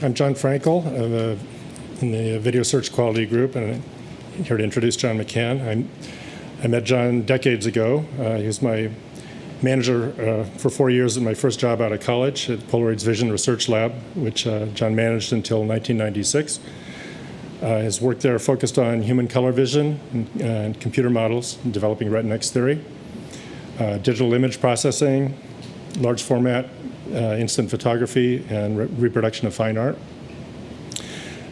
I'm John Frankel in the Video Search Quality Group, and I'm here to introduce John McCann. I met John decades ago. He was my manager for 4 years at my first job out of college at Polaroid's Vision Research Lab, which John managed until 1996. His work there focused on human color vision and computer models, and developing Retinex theory, digital image processing, large format instant photography, and reproduction of fine art.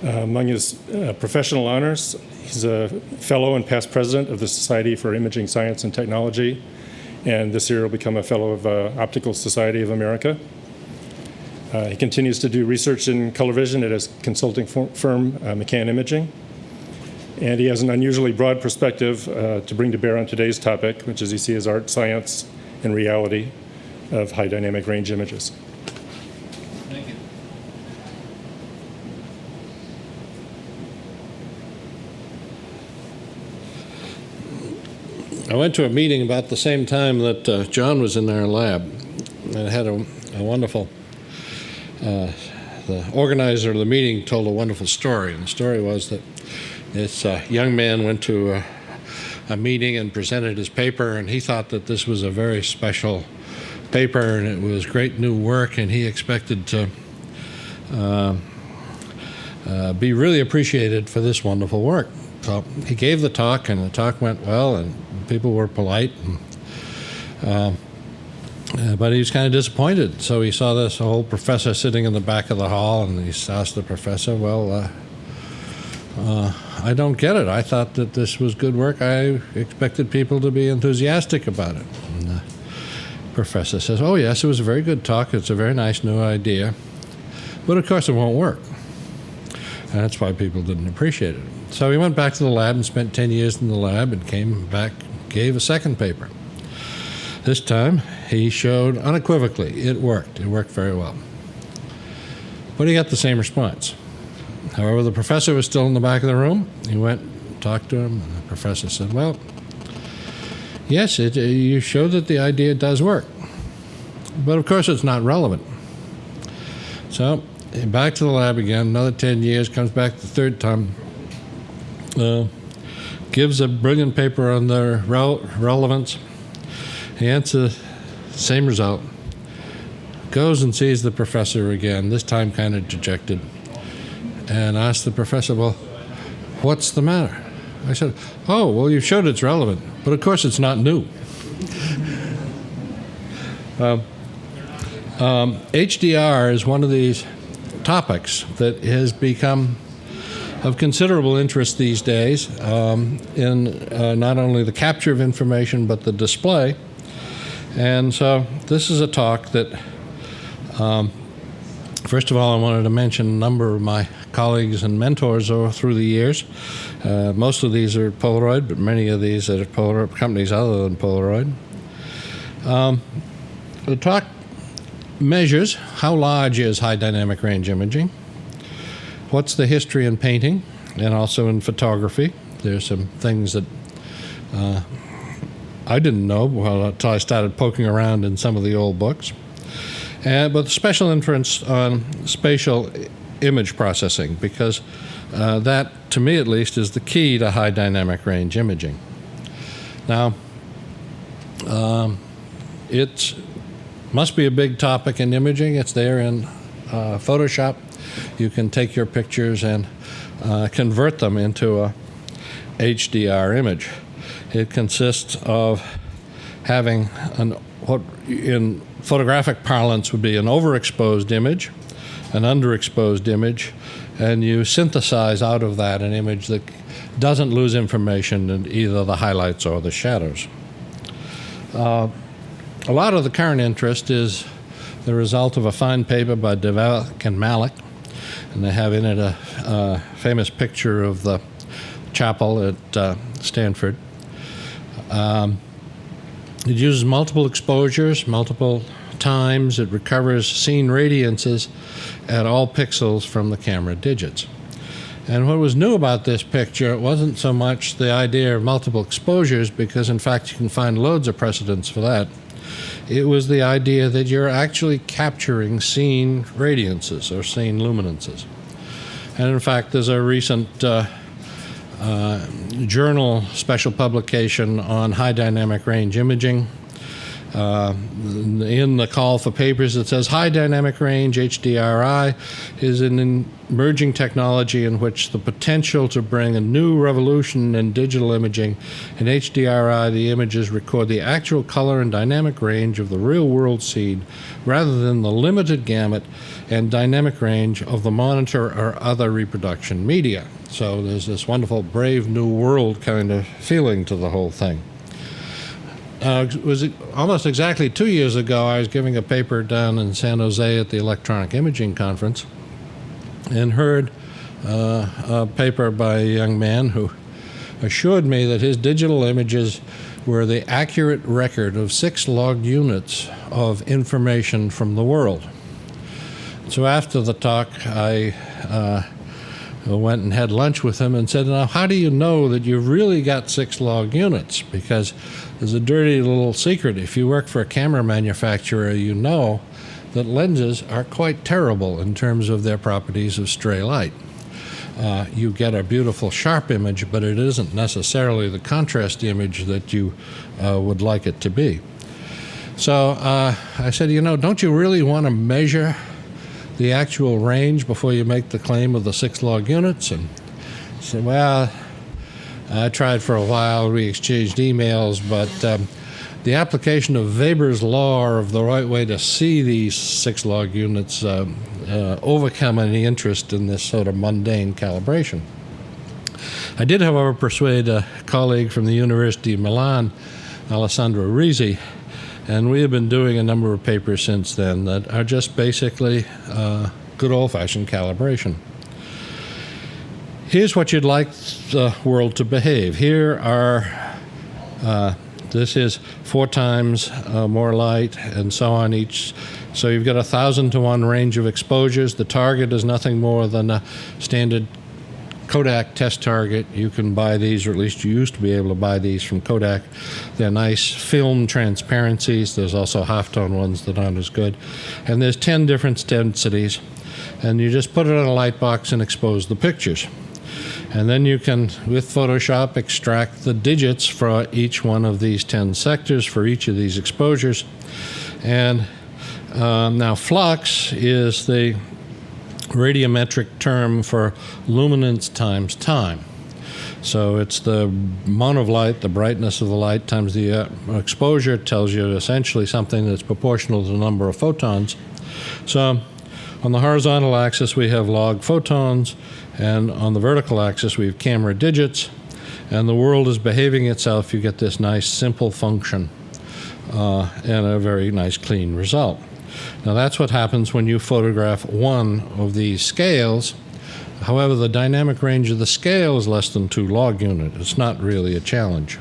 Among his professional honors, he's a fellow and past president of the Society for Imaging Science and Technology, and this year will become a fellow of Optical Society of America. He continues to do research in color vision at his consulting firm, McCann Imaging. And he has an unusually broad perspective to bring to bear on today's topic, which is he sees as art, science, and reality of high dynamic range images. Thank you. I went to a meeting about the same time that John was in our lab, and had a wonderful, the organizer of the meeting told a wonderful story, and the story was that this young man went to a meeting and presented his paper, and he thought that this was a very special paper and it was great new work, and he expected to be really appreciated for this wonderful work. So he gave the talk, and the talk went well, and people were polite, and, but he was kind of disappointed. So he saw this old professor sitting in the back of the hall, and he asked the professor, well, I don't get it. I thought that this was good work. I expected people to be enthusiastic about it. And the professor says, oh yes, it was a very good talk. It's a very nice new idea. But of course it won't work. And that's why people didn't appreciate it. So he went back to the lab and spent 10 years in the lab and came back, gave a second paper. This time he showed unequivocally it worked. It worked very well. But he got the same response. However, the professor was still in the back of the room. He went and talked to him, and the professor said, well, yes, you showed that the idea does work. But of course it's not relevant. So back to the lab again, another 10 years, comes back the third time, gives a brilliant paper on the relevance. He answers the same result. Goes and sees the professor again, this time kind of dejected, and asked the professor, well, what's the matter? I said, oh, well, you showed it's relevant, but of course it's not new. HDR is one of these topics that has become of considerable interest these days in not only the capture of information, but the display. And so this is a talk that, first of all, I wanted to mention a number of my colleagues and mentors through the years. Most of these are Polaroid, but many of these are Polaroid companies other than Polaroid. The talk measures how large is high dynamic range imaging, what's the history in painting, and also in photography. There's some things that I didn't know until I started poking around in some of the old books. But the special interest on spatial image processing, because that, to me at least, is the key to high dynamic range imaging. Now, it must be a big topic in imaging. It's there in Photoshop. You can take your pictures and convert them into a HDR image. It consists of having what in photographic parlance would be an overexposed image, an underexposed image, and you synthesize out of that an image that doesn't lose information in either the highlights or the shadows. A lot of the current interest is the result of a fine paper by Devak and Malik, and they have in it a famous picture of the chapel at Stanford. It uses multiple exposures, multiple times. It recovers scene radiances at all pixels from the camera digits. And what was new about this picture, it wasn't so much the idea of multiple exposures, because in fact you can find loads of precedents for that. It was the idea that you're actually capturing seen radiances or seen luminances. And in fact, there's a recent journal special publication on high dynamic range imaging. In the call for papers, it says high dynamic range, HDRI, is an emerging technology in which the potential to bring a new revolution in digital imaging. In HDRI, the images record the actual color and dynamic range of the real-world scene rather than the limited gamut and dynamic range of the monitor or other reproduction media. So there's this wonderful brave new world kind of feeling to the whole thing. It was almost exactly 2 years ago, I was giving a paper down in San Jose at the Electronic Imaging Conference and heard a paper by a young man who assured me that his digital images were the accurate record of 6 log units of information from the world. So after the talk, I went and had lunch with him and said, now, how do you know that you've really got 6 log units? Because there's a dirty little secret. If you work for a camera manufacturer, you know that lenses are quite terrible in terms of their properties of stray light. You get a beautiful sharp image, but it isn't necessarily the contrast image that you would like it to be. So I said, don't you really want to measure the actual range before you make the claim of the 6 log units? And he said, well, I tried for a while, we exchanged emails, but the application of Weber's law of the right way to see these 6 log units overcome any interest in this sort of mundane calibration. I did, however, persuade a colleague from the University of Milan, Alessandro Risi, and we have been doing a number of papers since then that are just basically good old-fashioned calibration. Here's what you'd like the world to behave. Here are, this is 4 times more light and so on each. So you've got 1,000 to 1 range of exposures. The target is nothing more than a standard Kodak test target. You can buy these, or at least you used to be able to buy these from Kodak. They're nice film transparencies. There's also halftone ones that aren't as good. And there's 10 different densities. And you just put it in a light box and expose the pictures. And then you can, with Photoshop, extract the digits for each one of these 10 sectors for each of these exposures. And now flux is the radiometric term for luminance times time. So it's the amount of light, the brightness of the light, times the exposure tells you essentially something that's proportional to the number of photons. So on the horizontal axis, we have log photons, and on the vertical axis, we have camera digits, and the world is behaving itself. You get this nice, simple function and a very nice, clean result. Now, that's what happens when you photograph one of these scales. However, the dynamic range of the scale is less than 2 log units. It's not really a challenge.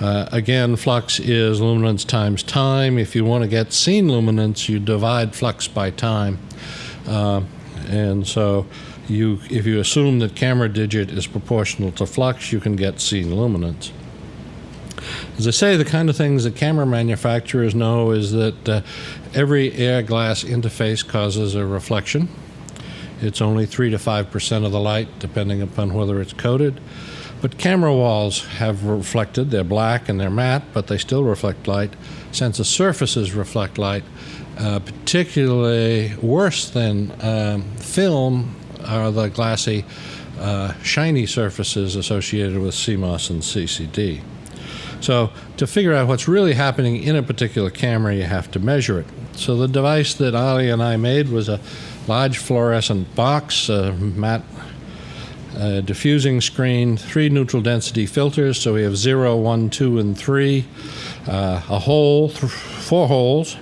Again, flux is luminance times time. If you want to get seen luminance, you divide flux by time. And so if you assume that camera digit is proportional to flux, you can get seen luminance. As I say, the kind of things that camera manufacturers know is that every air glass interface causes a reflection. It's only 3 to 5% of the light, depending upon whether it's coated. But camera walls have reflected. They're black and they're matte, but they still reflect light. Sensor surfaces reflect light. Particularly worse than film are the glassy, shiny surfaces associated with CMOS and CCD. So to figure out what's really happening in a particular camera, you have to measure it. So the device that Ali and I made was a large fluorescent box, a matte diffusing screen, 3 neutral density filters. So we have 0, 1, 2, and 3, a hole, 4 holes,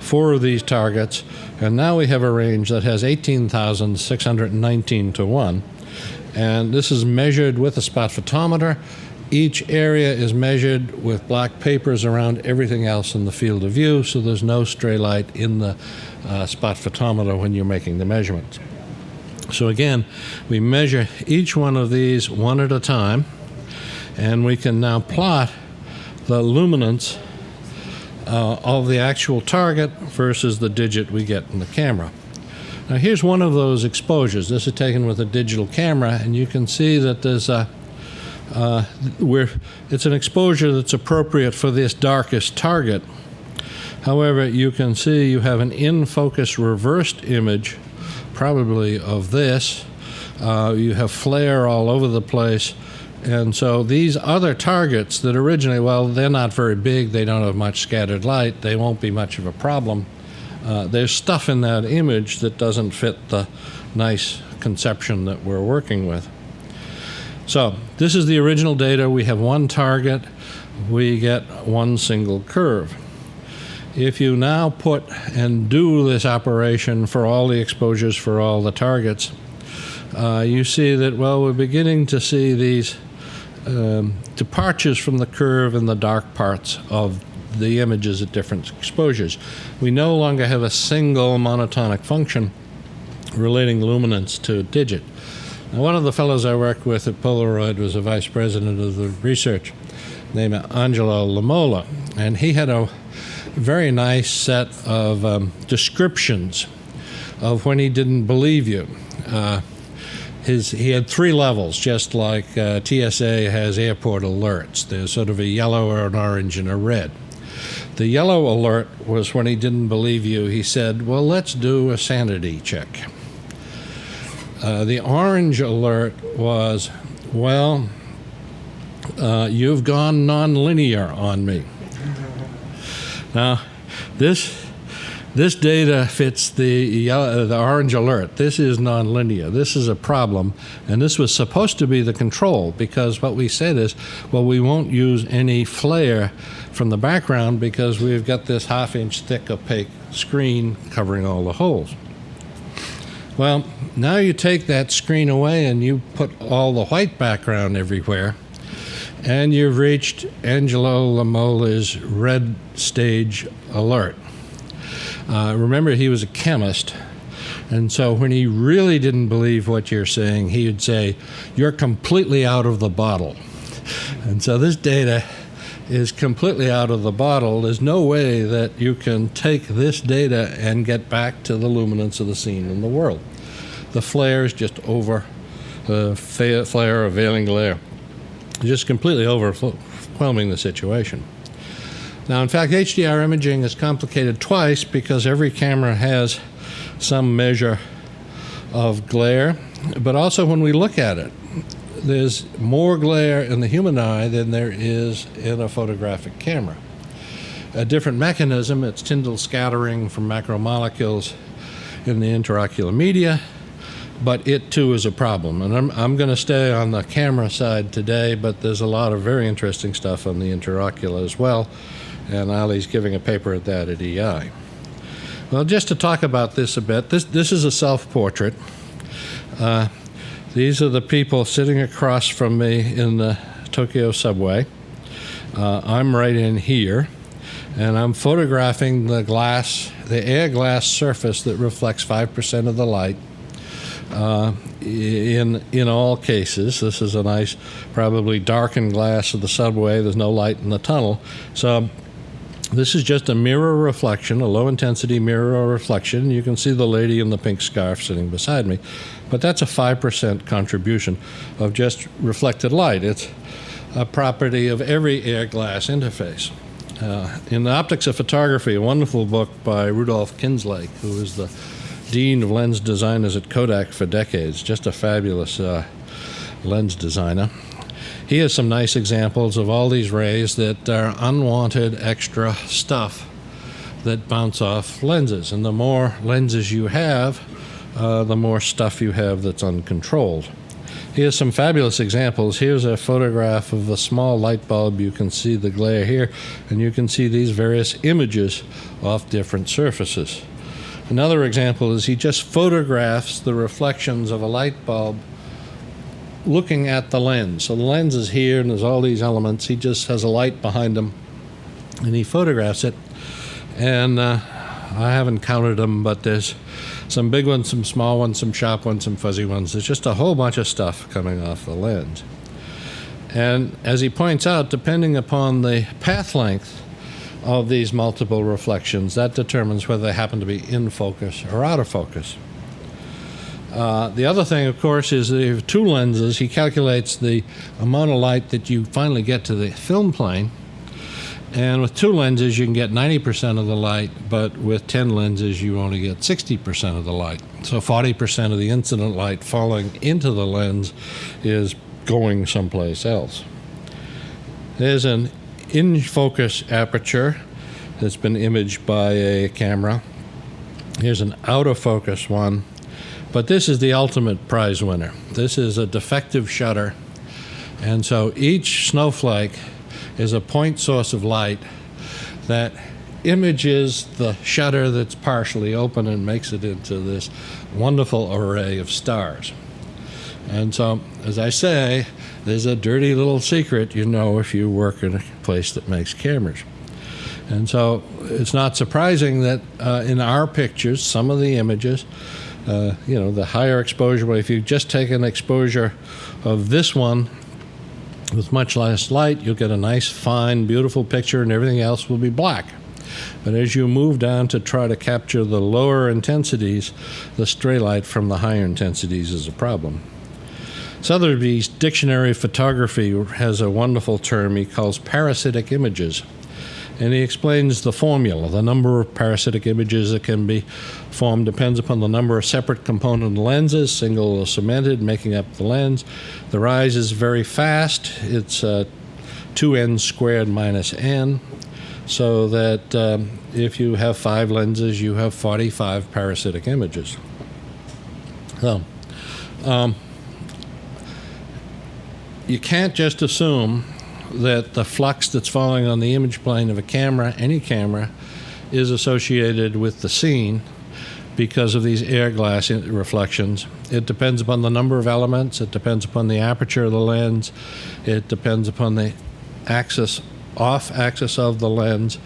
4 of these targets, and now we have a range that has 18,619 to 1. And this is measured with a spot photometer. Each area is measured with black papers around everything else in the field of view, so there's no stray light in the spot photometer when you're making the measurements. So again, we measure each one of these one at a time, and we can now plot the luminance of the actual target versus the digit we get in the camera. Now here's one of those exposures. This is taken with a digital camera, and you can see that there's it's an exposure that's appropriate for this darkest target. However, you can see you have an in-focus reversed image, probably of this. You have flare all over the place. And so these other targets that originally, well, they're not very big, they don't have much scattered light, they won't be much of a problem. There's stuff in that image that doesn't fit the nice conception that we're working with. So this is the original data. We have one target, we get one single curve. If you now put and do this operation for all the exposures for all the targets, you see that, well, we're beginning to see these departures from the curve in the dark parts of the images at different exposures. We no longer have a single monotonic function relating luminance to a digit. Now, one of the fellows I worked with at Polaroid was a vice president of the research named Angelo Lamola, and he had a very nice set of descriptions of when he didn't believe you. He had 3 levels, just like TSA has airport alerts. There's sort of a yellow or an orange and a red. The yellow alert was when he didn't believe you. He said, well, let's do a sanity check. The orange alert was, well, you've gone nonlinear on me. Now, this data fits the orange alert. This is nonlinear. This is a problem, and this was supposed to be the control, because what we said is, well, we won't use any flare from the background because we've got this half-inch thick opaque screen covering all the holes. Well, now you take that screen away and you put all the white background everywhere, and you've reached Angelo Lamola's red stage alert. Remember, he was a chemist, and so when he really didn't believe what you're saying, he would say, you're completely out of the bottle. And so this data is completely out of the bottle. There's no way that you can take this data and get back to the luminance of the scene in the world. The flare is just over, flare or veiling glare, just completely overwhelming the situation. Now, in fact, HDR imaging is complicated twice because every camera has some measure of glare, but also when we look at it, there's more glare in the human eye than there is in a photographic camera. A different mechanism, it's Tyndall scattering from macromolecules in the intraocular media, but it too is a problem. And I'm going to stay on the camera side today, but there's a lot of very interesting stuff on the intraocular as well. And Ali's giving a paper at that at EI. Well, just to talk about this a bit, this is a self-portrait. These are the people sitting across from me in the Tokyo subway. I'm right in here, and I'm photographing the air glass surface that reflects 5% of the light. In all cases, this is a nice, probably darkened glass of the subway. There's no light in the tunnel. So this is just a mirror reflection, a low-intensity mirror reflection. You can see the lady in the pink scarf sitting beside me. But that's a 5% contribution of just reflected light. It's a property of every air glass interface. In the Optics of Photography, a wonderful book by Rudolf Kinslake, who is the dean of lens designers at Kodak for decades, just a fabulous lens designer. He has some nice examples of all these rays that are unwanted extra stuff that bounce off lenses. And the more lenses you have, the more stuff you have that's uncontrolled. He has some fabulous examples. Here's a photograph of a small light bulb. You can see the glare here, and you can see these various images off different surfaces. Another example is he just photographs the reflections of a light bulb looking at the lens. So the lens is here, and there's all these elements. He just has a light behind him, and he photographs it. And I haven't counted them, but there's some big ones, some small ones, some sharp ones, some fuzzy ones. There's just a whole bunch of stuff coming off the lens. And as he points out, depending upon the path length, of these multiple reflections. That determines whether they happen to be in focus or out of focus. The other thing, of course, is that if you have two lenses, he calculates the amount of light that you finally get to the film plane. And with two lenses, you can get 90% of the light, but with 10 lenses, you only get 60% of the light. So 40% of the incident light falling into the lens is going someplace else. There's an in-focus aperture that's been imaged by a camera. Here's an out-of-focus one. But this is the ultimate prize winner. This is a defective shutter. And so each snowflake is a point source of light that images the shutter that's partially open and makes it into this wonderful array of stars. And so, as I say, there's a dirty little secret you know if you work in a place that makes cameras. And so it's not surprising that in our pictures, some of the images, the higher exposure, but if you just take an exposure of this one with much less light, you'll get a nice, fine, beautiful picture, and everything else will be black. But as you move down to try to capture the lower intensities, the stray light from the higher intensities is a problem. Sotheby's Dictionary of Photography has a wonderful term he calls parasitic images. And he explains the formula. The number of parasitic images that can be formed depends upon the number of separate component lenses, single or cemented, making up the lens. The rise is very fast. It's 2n squared minus n, so that if you have 5 lenses, you have 45 parasitic images. So, you can't just assume that the flux that's falling on the image plane of a camera, any camera, is associated with the scene because of these air glass reflections. It depends upon the number of elements. It depends upon the aperture of the lens. It depends upon the off-axis of the lens.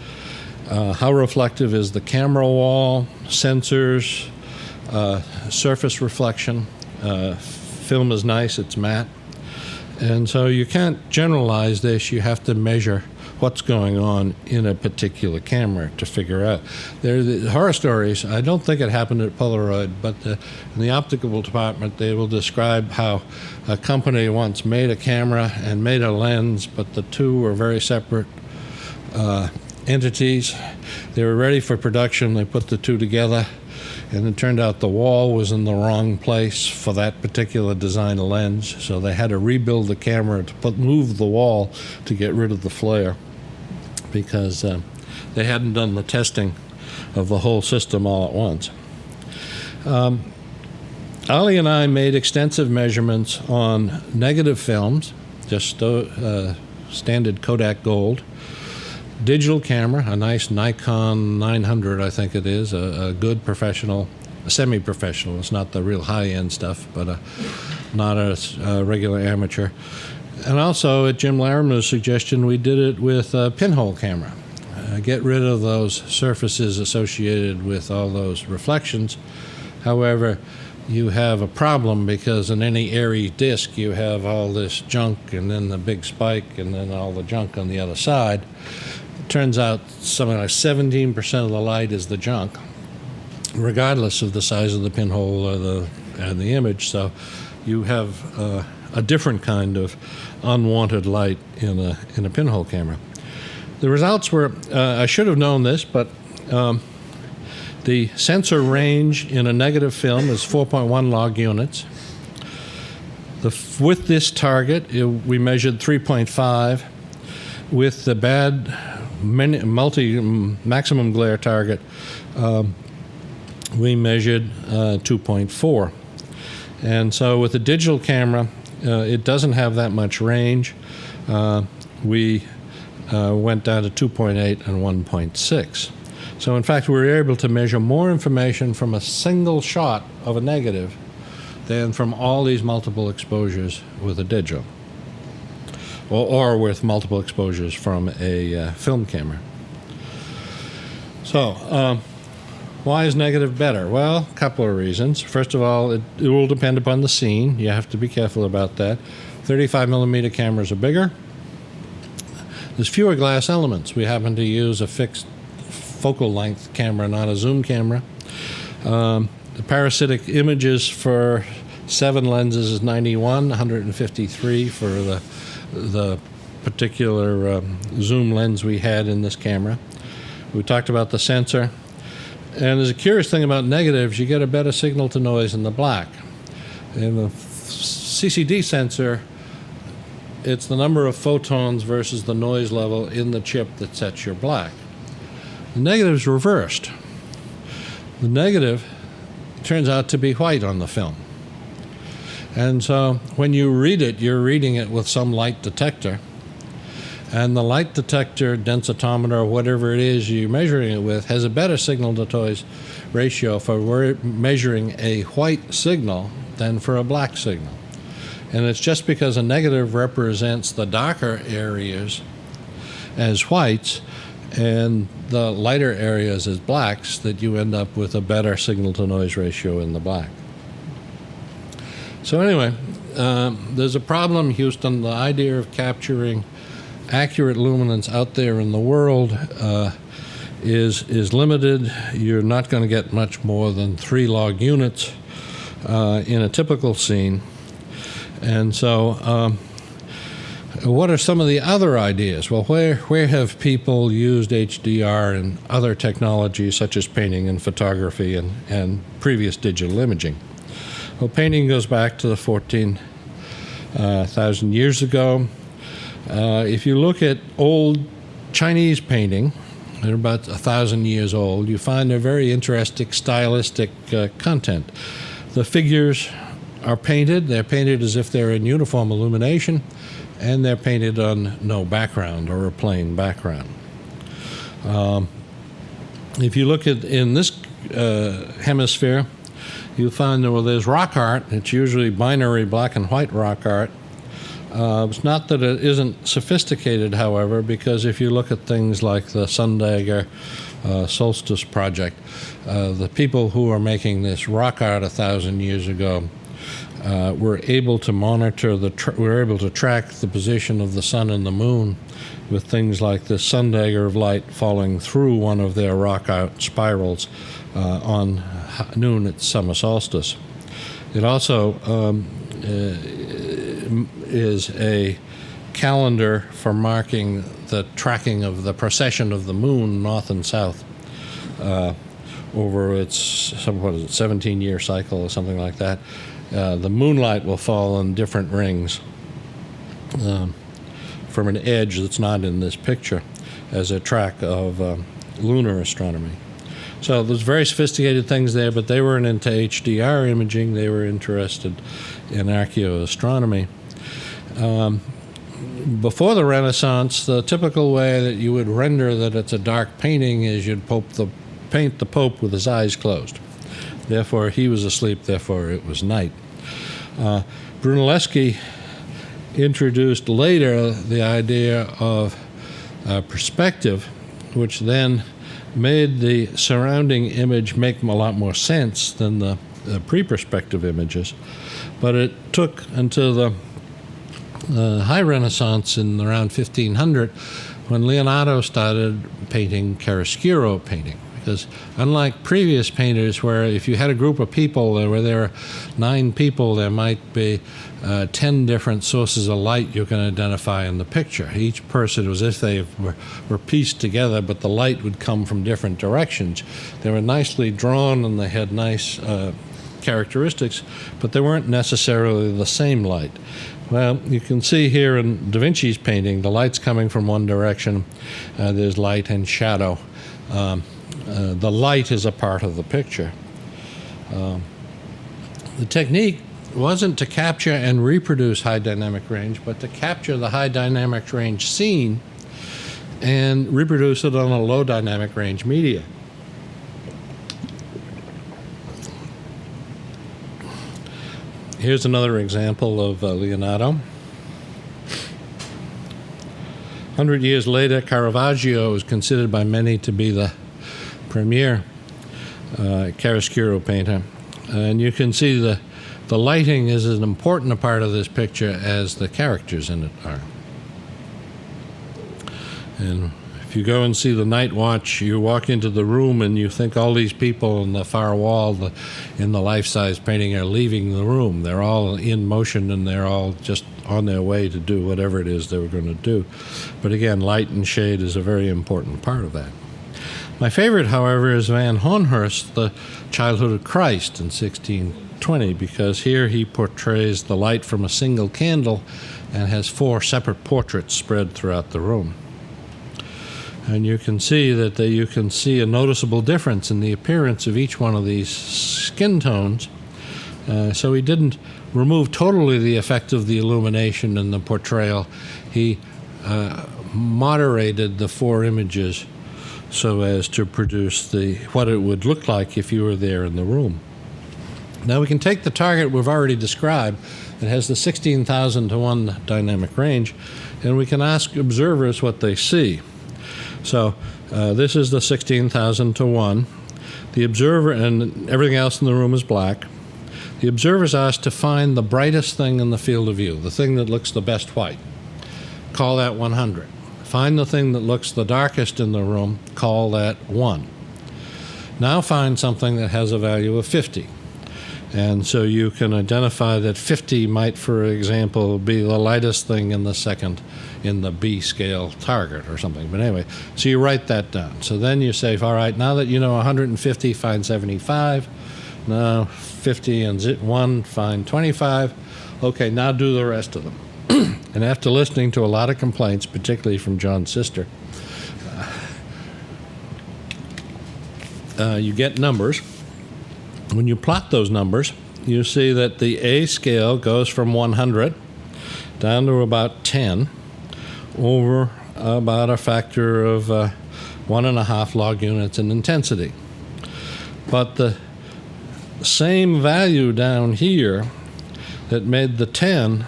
How reflective is the camera wall, sensors, surface reflection. Film is nice, it's matte. And so you can't generalize this. You have to measure what's going on in a particular camera to figure out. There are the horror stories. I don't think it happened at Polaroid, but in the optical department, they will describe how a company once made a camera and made a lens, but the two were very separate entities. They were ready for production. They put the two together, and it turned out the wall was in the wrong place for that particular design lens, so they had to rebuild the camera to move the wall to get rid of the flare because they hadn't done the testing of the whole system all at once. Ali and I made extensive measurements on negative films, just standard Kodak gold, digital camera, a nice Nikon 900, I think it is, a good professional, a semi-professional. It's not the real high-end stuff, but not a regular amateur. And also, at Jim Larimer's suggestion, we did it with a pinhole camera. Get rid of those surfaces associated with all those reflections. However, you have a problem because in any airy disk, you have all this junk and then the big spike and then all the junk on the other side. It turns out something like 17% of the light is the junk, regardless of the size of the pinhole or the image. So you have a different kind of unwanted light in a pinhole camera. The results were, I should have known this, but the sensor range in a negative film is 4.1 log units. With this target, we measured 3.5. With the bad maximum glare target, we measured 2.4. And so with the digital camera, it doesn't have that much range. We went down to 2.8 and 1.6. So in fact, we were able to measure more information from a single shot of a negative than from all these multiple exposures with a digital, or with multiple exposures from a film camera. So why is negative better? Well, a couple of reasons. First of all, it will depend upon the scene. You have to be careful about that. 35 millimeter cameras are bigger. there's fewer glass elements. We happen to use a fixed focal length camera, not a zoom camera. The parasitic images for 7 lenses is 91, 153 for the particular zoom lens we had in this camera. We talked about the sensor. And there's a curious thing about negatives. You get a better signal to noise in the black. In the CCD sensor, it's the number of photons versus the noise level in the chip that sets your black. The negative is reversed. The negative turns out to be white on the film. And so when you read it, you're reading it with some light detector. And the light detector, densitometer, or whatever it is you're measuring it with, has a better signal-to-noise ratio for measuring a white signal than for a black signal. And it's just because a negative represents the darker areas as whites and the lighter areas as blacks that you end up with a better signal-to-noise ratio in the black. So anyway, there's a problem, Houston. The idea of capturing accurate luminance out there in the world is limited. You're not going to get much more than 3 log units in a typical scene. And so what are some of the other ideas? Well, where have people used HDR and other technologies such as painting and photography and previous digital imaging? Well, painting goes back to the 14,000 years ago. If you look at old Chinese painting, they're about 1,000 years old, you find a very interesting stylistic content. The figures are painted. They're painted as if they're in uniform illumination, and they're painted on no background or a plain background. If you look at in this hemisphere, you'll find that, well, there's rock art. It's usually binary black and white rock art. It's not that it isn't sophisticated, however, because if you look at things like the Sundagger Solstice project, the people who are making this rock art 1,000 years ago were able to monitor were able to track the position of the sun and the moon with things like the Sundagger of light falling through one of their rock art spirals on noon at summer solstice. It also is a calendar for marking the tracking of the precession of the moon north and south over its 17-year cycle or something like that. The moonlight will fall on different rings from an edge that's not in this picture as a track of lunar astronomy. So there's very sophisticated things there, but they weren't into HDR imaging. They were interested in archaeoastronomy. Before the Renaissance, the typical way that you would render that it's a dark painting is you'd paint the Pope with his eyes closed. Therefore, he was asleep, therefore it was night. Brunelleschi introduced later the idea of perspective, which then made the surrounding image make a lot more sense than the pre-perspective images. But it took until the high Renaissance in around 1500 when Leonardo started painting chiaroscuro painting. Because unlike previous painters where if you had a group of people where there were 9 people, there might be 10 different sources of light you can identify in the picture. Each person was as if they were pieced together, but the light would come from different directions. They were nicely drawn and they had nice characteristics, but they weren't necessarily the same light. Well, you can see here in Da Vinci's painting, the light's coming from one direction. There's light and shadow. The light is a part of the picture. The technique wasn't to capture and reproduce high dynamic range, but to capture the high dynamic range scene and reproduce it on a low dynamic range media. Here's another example of Leonardo. 100 years later, Caravaggio is considered by many to be the premier chiaroscuro painter. And you can see the lighting is as important a part of this picture as the characters in it are. And if you go and see the night watch, you walk into the room and you think all these people on the far wall in the life-size painting are leaving the room. They're all in motion and they're all just on their way to do whatever it is they were going to do. But again, light and shade is a very important part of that. My favorite, however, is Van Honhurst, The Childhood of Christ in 1620, because here he portrays the light from a single candle and has 4 separate portraits spread throughout the room. And you can see that you can see a noticeable difference in the appearance of each one of these skin tones. So he didn't remove totally the effect of the illumination and the portrayal. He moderated the 4 images so as to produce what it would look like if you were there in the room. Now we can take the target we've already described. It has the 16,000 to 1 dynamic range, and we can ask observers what they see. So this is the 16,000 to 1. The observer, and everything else in the room is black. The observer is asked to find the brightest thing in the field of view, the thing that looks the best white. Call that 100. Find the thing that looks the darkest in the room. Call that 1. Now find something that has a value of 50. And so you can identify that 50 might, for example, be the lightest thing in the B scale target or something. But anyway, so you write that down. So then you say, all right, now that you know 150, find 75. Now 50 and 1, find 25. Okay, now do the rest of them. And after listening to a lot of complaints, particularly from John's sister, you get numbers. When you plot those numbers, you see that the A scale goes from 100 down to about 10 over about a factor of 1.5 log units in intensity. But the same value down here that made the 10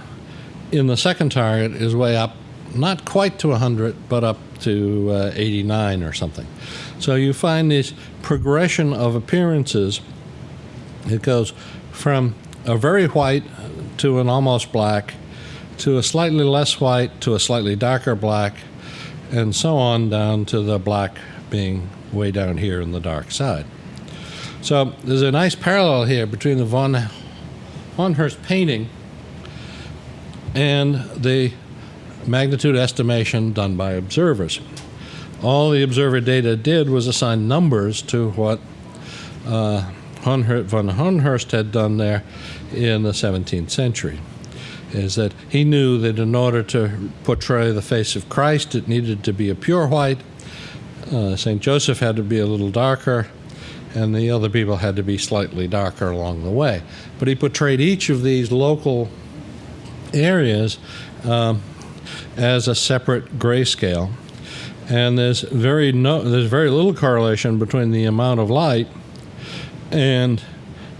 in the second target is way up, not quite to 100, but up to 89 or something. So you find this progression of appearances. It goes from a very white to an almost black, to a slightly less white, to a slightly darker black, and so on down to the black being way down here in the dark side. So there's a nice parallel here between the von Honhurst painting and the magnitude estimation done by observers. All the observer data did was assign numbers to what von Honhurst had done there in the 17th century. Is that he knew that in order to portray the face of Christ, it needed to be a pure white. St. Joseph had to be a little darker, and the other people had to be slightly darker along the way. But he portrayed each of these local areas as a separate grayscale, and there's very little correlation between the amount of light and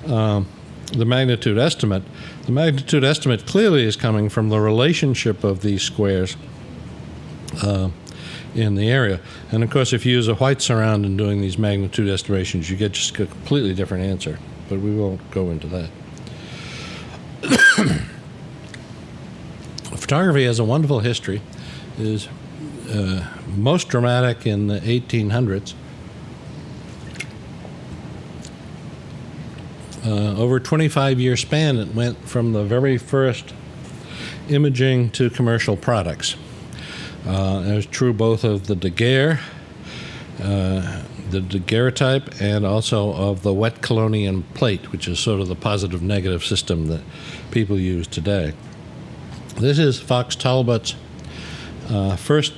the magnitude estimate. The magnitude estimate clearly is coming from the relationship of these squares in the area. And of course, if you use a white surround in doing these magnitude estimations, you get just a completely different answer. But we won't go into that. Photography has a wonderful history. It is most dramatic in the 1800s. Over a 25-year span, it went from the very first imaging to commercial products. It was true both of the daguerre, the daguerreotype, and also of the wet collodion plate, which is sort of the positive-negative system that people use today. This is Fox Talbot's first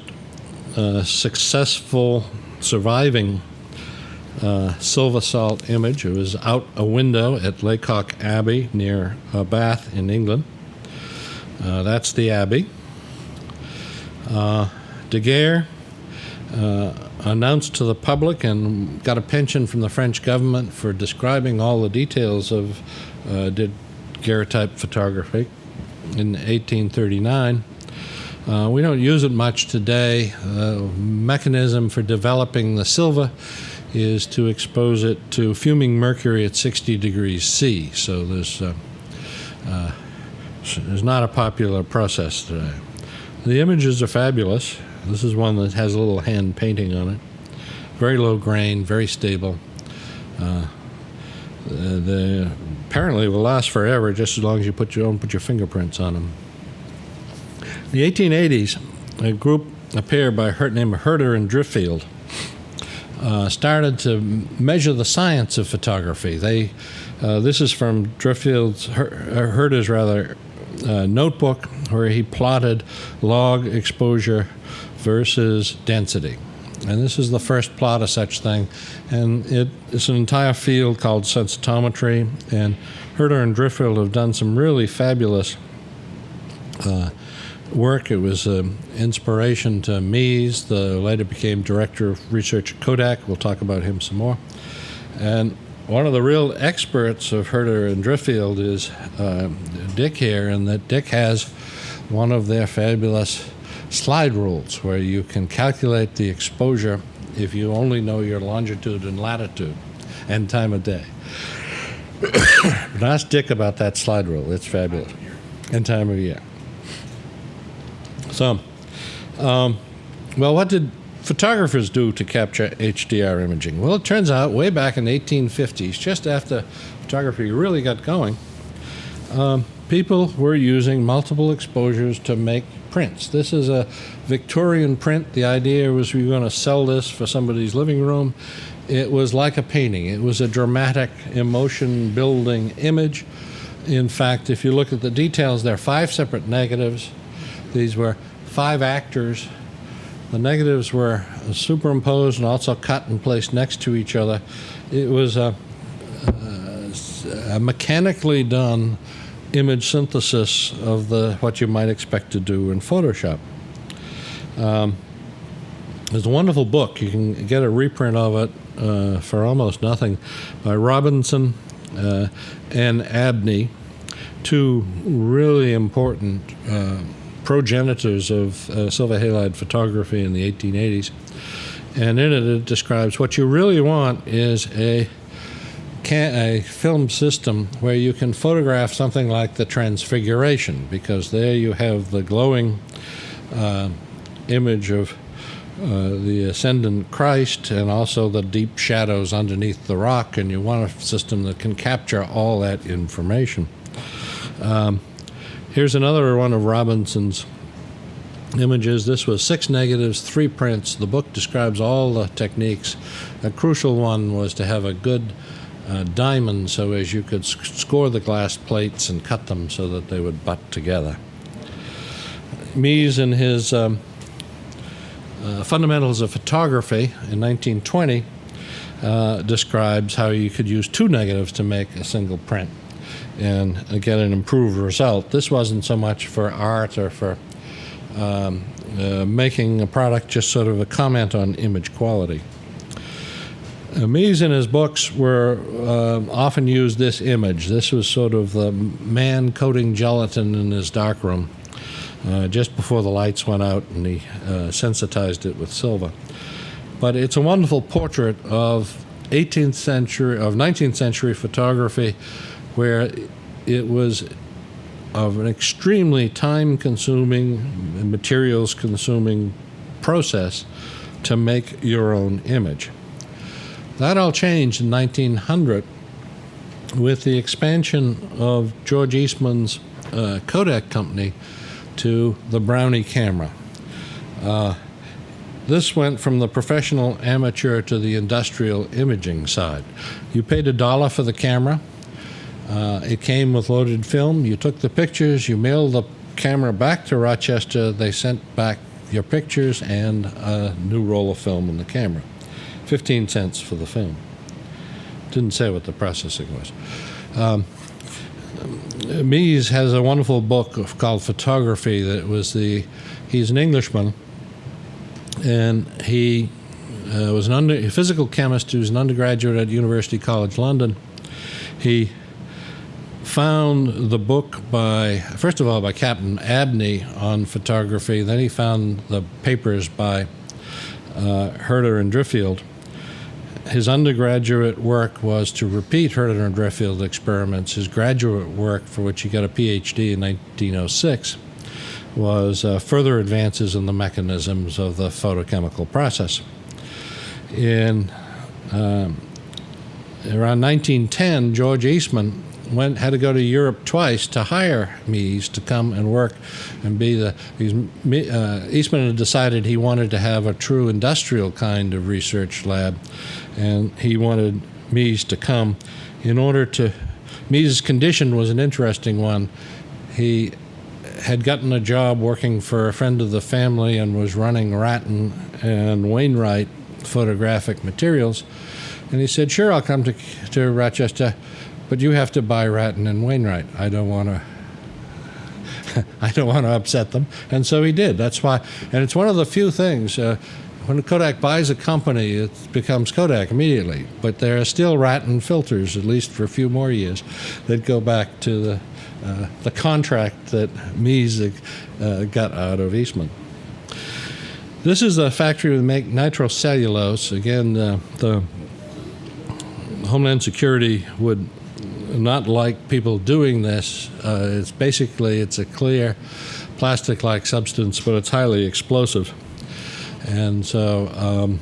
successful surviving silver salt image. It was out a window at Laycock Abbey near Bath in England. That's the Abbey. Daguerre announced to the public and got a pension from the French government for describing all the details of daguerreotype photography in 1839. We don't use it much today. The mechanism for developing the silver is to expose it to fuming mercury at 60 degrees C. So there's not a popular process today. The images are fabulous. This is one that has a little hand painting on it. Very low grain, very stable. They apparently will last forever, just as long as you put your fingerprints on them. In the 1880s, a group, a pair named Herder and Driffield, started to measure the science of photography. This is from Herder's notebook, where he plotted log exposure versus density. And this is the first plot of such thing. And it's an entire field called sensitometry. And Herder and Driffield have done some really fabulous work. It was inspiration to Mies, the later became director of research at Kodak. We'll talk about him some more. And one of the real experts of Herder and Driffield is Dick here, and that Dick has one of their fabulous slide rules where you can calculate the exposure if you only know your longitude and latitude and time of day. But ask Dick about that slide rule. It's fabulous. And time of year. So, well, what did photographers do to capture HDR imaging? Well, it turns out way back in the 1850s, just after photography really got going, people were using multiple exposures to make prints. This is a Victorian print. The idea was we were going to sell this for somebody's living room. It was like a painting. It was a dramatic, emotion-building image. In fact, if you look at the details, there are 5 separate negatives. These were 5 actors. The negatives were superimposed and also cut and placed next to each other. It was a mechanically done image synthesis of what you might expect to do in Photoshop. There's a wonderful book. You can get a reprint of it for almost nothing by Robinson and Abney, 2 really important progenitors of silver halide photography in the 1880s. And in it describes what you really want is a film system where you can photograph something like the Transfiguration, because there you have the glowing image of the ascendant Christ and also the deep shadows underneath the rock, and you want a system that can capture all that information. Here's another one of Robinson's images. This was 6 negatives, 3 prints. The book describes all the techniques. A crucial one was to have a good diamond so as you could score the glass plates and cut them so that they would butt together. Mies, in his Fundamentals of Photography in 1920, describes how you could use 2 negatives to make a single print and get an improved result. This wasn't so much for art or for making a product, just sort of a comment on image quality. Mies in his books were often used this image. This was sort of the man coating gelatin in his darkroom just before the lights went out, and he sensitized it with silver. But it's a wonderful portrait of 19th century photography, where it was of an extremely time-consuming and materials-consuming process to make your own image. That all changed in 1900 with the expansion of George Eastman's Kodak company to the Brownie camera. This went from the professional amateur to the industrial imaging side. You paid $1 for the camera. It came with loaded film. You took the pictures, you mailed the camera back to Rochester. They sent back your pictures and a new roll of film in the camera. 15 cents for the film. Didn't say what the processing was. Mies has a wonderful book called Photography that was he's an Englishman, and he was a physical chemist who was an undergraduate at University College London. He found the book first of all by Captain Abney on photography, then he found the papers by Herder and Driffield. His undergraduate work was to repeat Herder and Driffield experiments. His graduate work, for which he got a PhD in 1906, was further advances in the mechanisms of the photochemical process. In around 1910, George Eastman had to go to Europe twice to hire Mies to come and work and be the. Eastman had decided he wanted to have a true industrial kind of research lab, and he wanted Mies to come in order to. Mies's condition was an interesting one. He had gotten a job working for a friend of the family and was running Ratton and Wainwright photographic materials, and he said, "Sure, I'll come to Rochester, but you have to buy Ratton and Wainwright. I don't want to upset them." And so he did. That's why, and it's one of the few things. When Kodak buys a company, it becomes Kodak immediately. But there are still Ratton filters, at least for a few more years, that go back to the contract that Mies got out of Eastman. This is a factory that make nitrocellulose. Again, the Homeland Security would not like people doing this. It's a clear plastic-like substance, but it's highly explosive. And so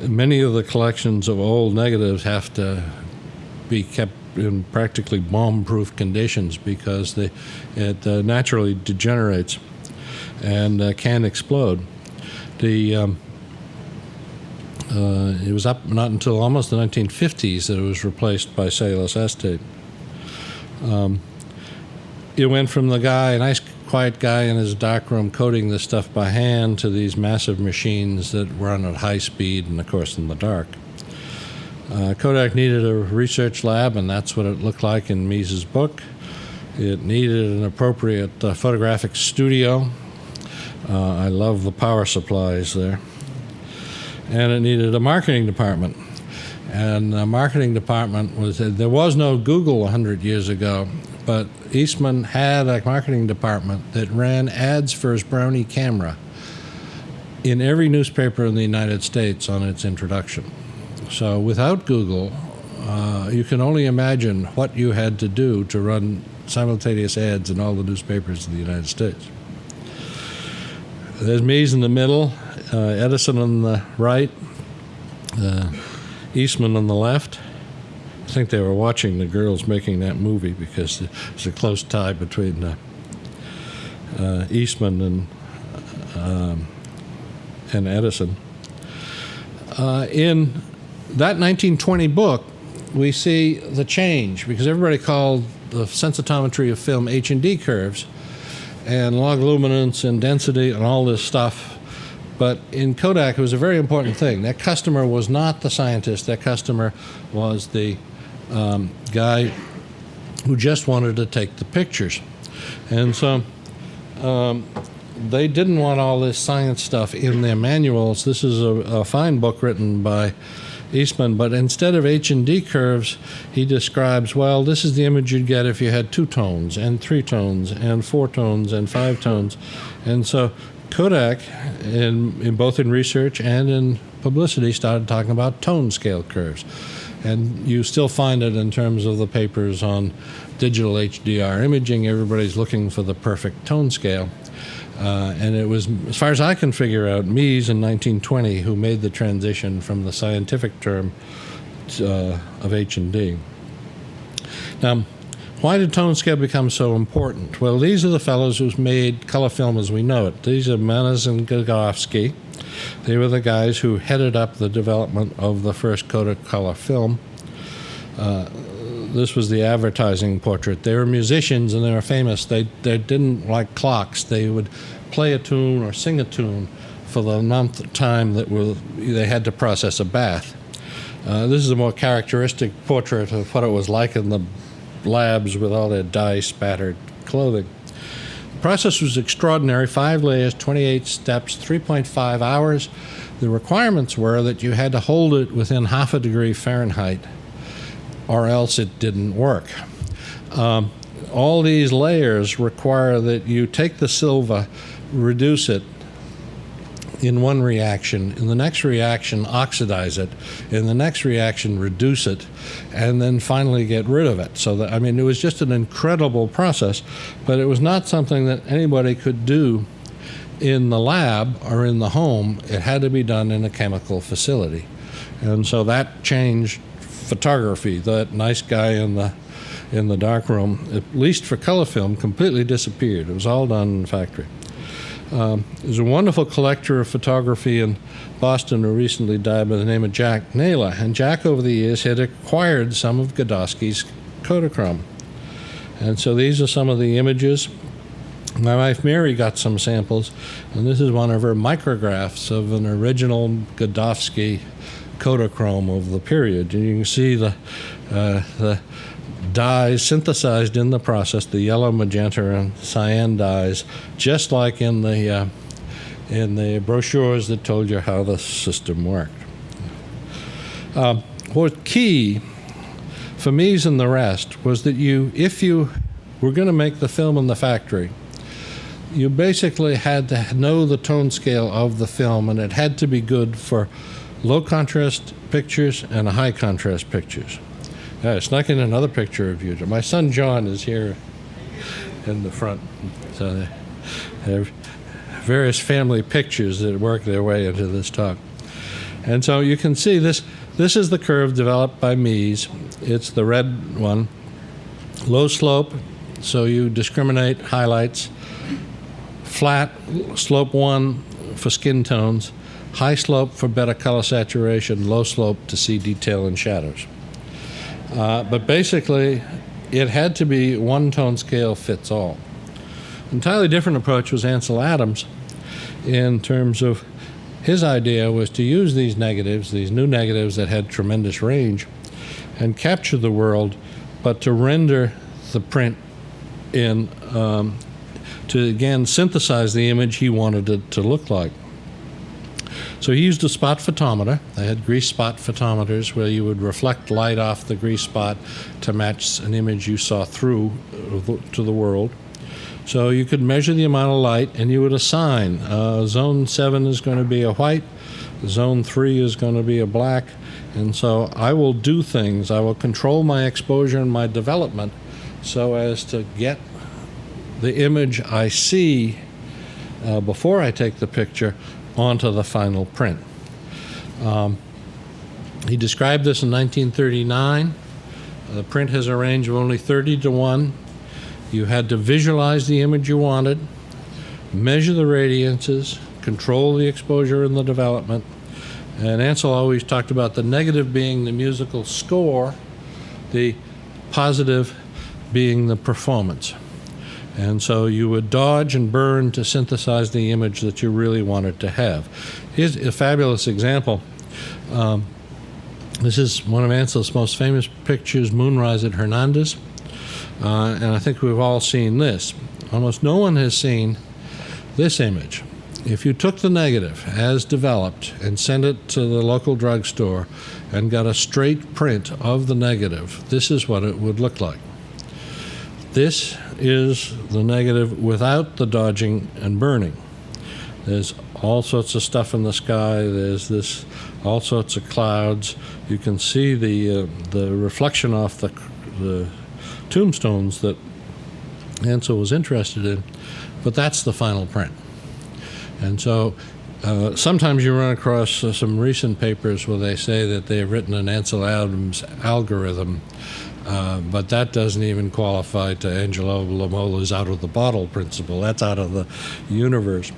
many of the collections of old negatives have to be kept in practically bomb-proof conditions because it naturally degenerates and can explode. It was up not until almost the 1950s that it was replaced by cellulose acetate. It went from the guy, a nice quiet guy in his darkroom coating this stuff by hand, to these massive machines that run at high speed and, of course, in the dark. Kodak needed a research lab, and that's what it looked like in Mies's book. It needed an appropriate photographic studio. I love the power supplies there. And it needed a marketing department. And the marketing department there was no Google 100 years ago, but Eastman had a marketing department that ran ads for his Brownie camera in every newspaper in the United States on its introduction. So without Google, you can only imagine what you had to do to run simultaneous ads in all the newspapers in the United States. There's Mies in the middle, Edison on the right, Eastman on the left. I think they were watching the girls making that movie because there's a close tie between Eastman and Edison. In that 1920 book, we see the change because everybody called the sensitometry of film H&D curves and log luminance and density and all this stuff. But in Kodak, it was a very important thing. That customer was not the scientist. That customer was the guy who just wanted to take the pictures. And so they didn't want all this science stuff in their manuals. This is a fine book written by Eastman, but instead of H&D curves, he describes, well, this is the image you'd get if you had 2 tones and 3 tones and 4 tones and 5 tones. And so Kodak, both in research and in publicity, started talking about tone scale curves. And you still find it in terms of the papers on digital HDR imaging. Everybody's looking for the perfect tone scale. And it was, as far as I can figure out, Mies in 1920 who made the transition from the scientific term of H&D. Now, why did tone scale become so important? Well, these are the fellows who've made color film as we know it. These are Menas and Gagowski. They were the guys who headed up the development of the first Kodak color film. This was the advertising portrait. They were musicians and they were famous. They didn't like clocks. They would play a tune or sing a tune for the amount of time that they had to process a bath. This is a more characteristic portrait of what it was like in the labs with all their dye-spattered clothing. The process was extraordinary, 5 layers, 28 steps, 3.5 hours. The requirements were that you had to hold it within 0.5 degree Fahrenheit or else it didn't work. All these layers require that you take the silver, reduce it in one reaction, in the next reaction oxidize it, in the next reaction reduce it, and then finally get rid of it. So that, I mean, it was just an incredible process, but it was not something that anybody could do in the lab or in the home. It had to be done in a chemical facility. And so that changed photography. That nice guy in the darkroom, at least for color film, completely disappeared. It was all done in the factory. There's a wonderful collector of photography in Boston who recently died by the name of Jack Naylor. And Jack, over the years, had acquired some of Godowsky's Kodachrome. And so these are some of the images. My wife Mary got some samples, and this is one of her micrographs of an original Godowsky Kodachrome of the period. And you can see the dyes synthesized in the process, the yellow, magenta, and cyan dyes, just like in the brochures that told you how the system worked. What's key for me and the rest was that if you were going to make the film in the factory, you basically had to know the tone scale of the film, and it had to be good for low contrast pictures and high contrast pictures. I snuck in another picture of you. My son John is here in the front. So they have various family pictures that work their way into this talk. And so you can see this is the curve developed by Mies. It's the red one. Low slope, so you discriminate highlights. Flat, slope 1 for skin tones. High slope for better color saturation. Low slope to see detail and shadows. But basically, it had to be one tone scale fits all. Entirely different approach was Ansel Adams in terms of his idea was to use these negatives, these new negatives that had tremendous range, and capture the world, but to render the print in, to again synthesize the image he wanted it to look like. So he used a spot photometer. They had grease spot photometers where you would reflect light off the grease spot to match an image you saw through to the world. So you could measure the amount of light, and you would assign zone 7 is going to be a white, zone 3 is going to be a black, and so I will do things. I will control my exposure and my development so as to get the image I see before I take the picture onto the final print. He described this in 1939. The print has a range of only 30:1. You had to visualize the image you wanted, measure the radiances, control the exposure and the development. And Ansel always talked about the negative being the musical score, the positive being the performance. And so you would dodge and burn to synthesize the image that you really wanted to have. Here's a fabulous example. This is one of Ansel's most famous pictures, Moonrise at Hernandez. And I think we've all seen this. Almost no one has seen this image. If you took the negative as developed and sent it to the local drugstore and got a straight print of the negative, this is what it would look like. This is the negative without the dodging and burning. There's all sorts of stuff in the sky. There's all sorts of clouds. You can see the reflection off the tombstones that Ansel was interested in, but that's the final print. And so sometimes you run across some recent papers where they say that they have written an Ansel Adams algorithm, but that doesn't even qualify to Angelo Lamola's out of the bottle principle. That's out of the universe.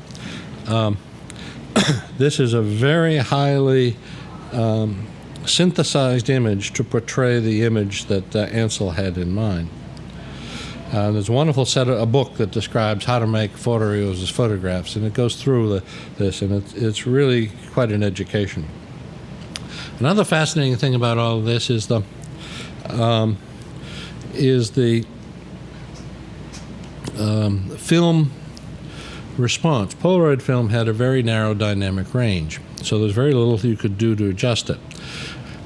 This is a very highly synthesized image to portray the image that Ansel had in mind. There's a wonderful a book that describes how to make photorealistic photographs, and it goes through this, and it's really quite an education. Another fascinating thing about all of this is the film response. Polaroid film had a very narrow dynamic range, so there's very little you could do to adjust it.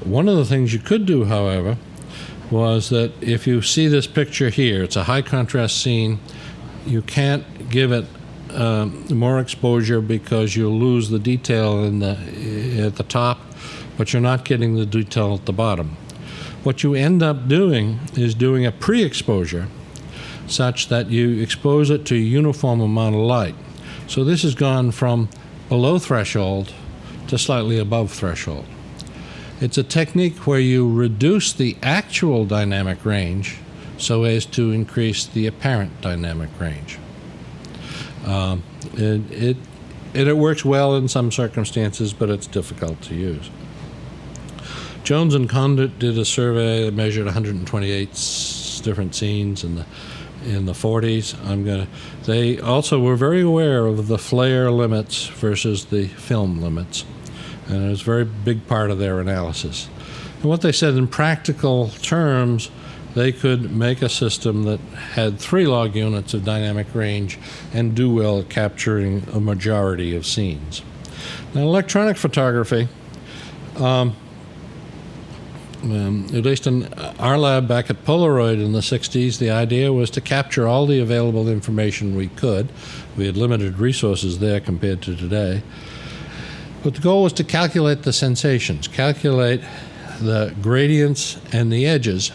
One of the things you could do, however, was that if you see this picture here, it's a high contrast scene, you can't give it more exposure because you'll lose the detail at the top, but you're not getting the detail at the bottom. What you end up doing is doing a pre-exposure such that you expose it to a uniform amount of light. So this has gone from below threshold to slightly above threshold. It's a technique where you reduce the actual dynamic range so as to increase the apparent dynamic range. It works well in some circumstances, but it's difficult to use. Jones and Condit did a survey that measured 128 different scenes in the 40s. They also were very aware of the flare limits versus the film limits, and it was a very big part of their analysis. And what they said in practical terms, they could make a system that had 3 log units of dynamic range and do well at capturing a majority of scenes. Now, electronic photography, at least in our lab back at Polaroid in the 60s, the idea was to capture all the available information we could. We had limited resources there compared to today. But the goal was to calculate the sensations, calculate the gradients and the edges,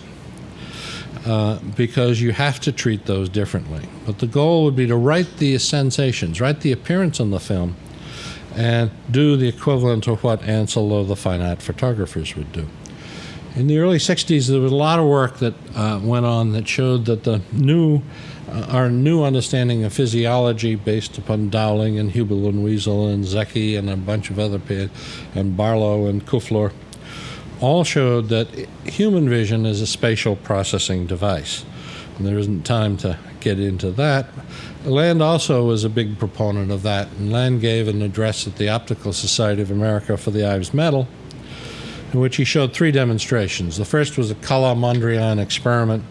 because you have to treat those differently. But the goal would be to write the sensations, write the appearance on the film, and do the equivalent of what Ansel or the fine art photographers would do. In the early 60s, there was a lot of work that went on that showed that our new understanding of physiology based upon Dowling and Hubel and Wiesel and Zecchi and a bunch of other people, and Barlow and Kufler, all showed that human vision is a spatial processing device. And there isn't time to get into that. Land also was a big proponent of that, and Land gave an address at the Optical Society of America for the Ives Medal, in which he showed 3 demonstrations. The first was a color Mondrian experiment.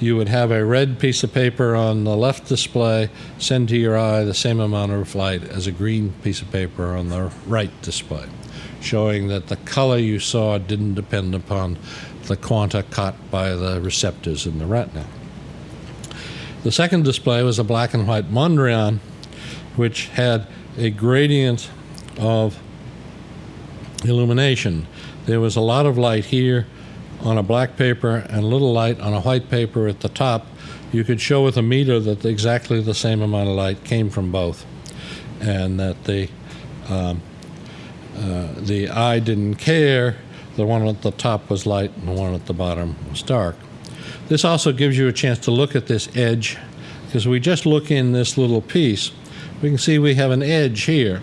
You would have a red piece of paper on the left display send to your eye the same amount of light as a green piece of paper on the right display, showing that the color you saw didn't depend upon the quanta caught by the receptors in the retina. The second display was a black and white Mondrian, which had a gradient of illumination. There was a lot of light here on a black paper and little light on a white paper at the top. You could show with a meter that exactly the same amount of light came from both, and that the eye didn't care. The one at the top was light and the one at the bottom was dark. This also gives you a chance to look at this edge, because we just look in this little piece. We can see we have an edge here,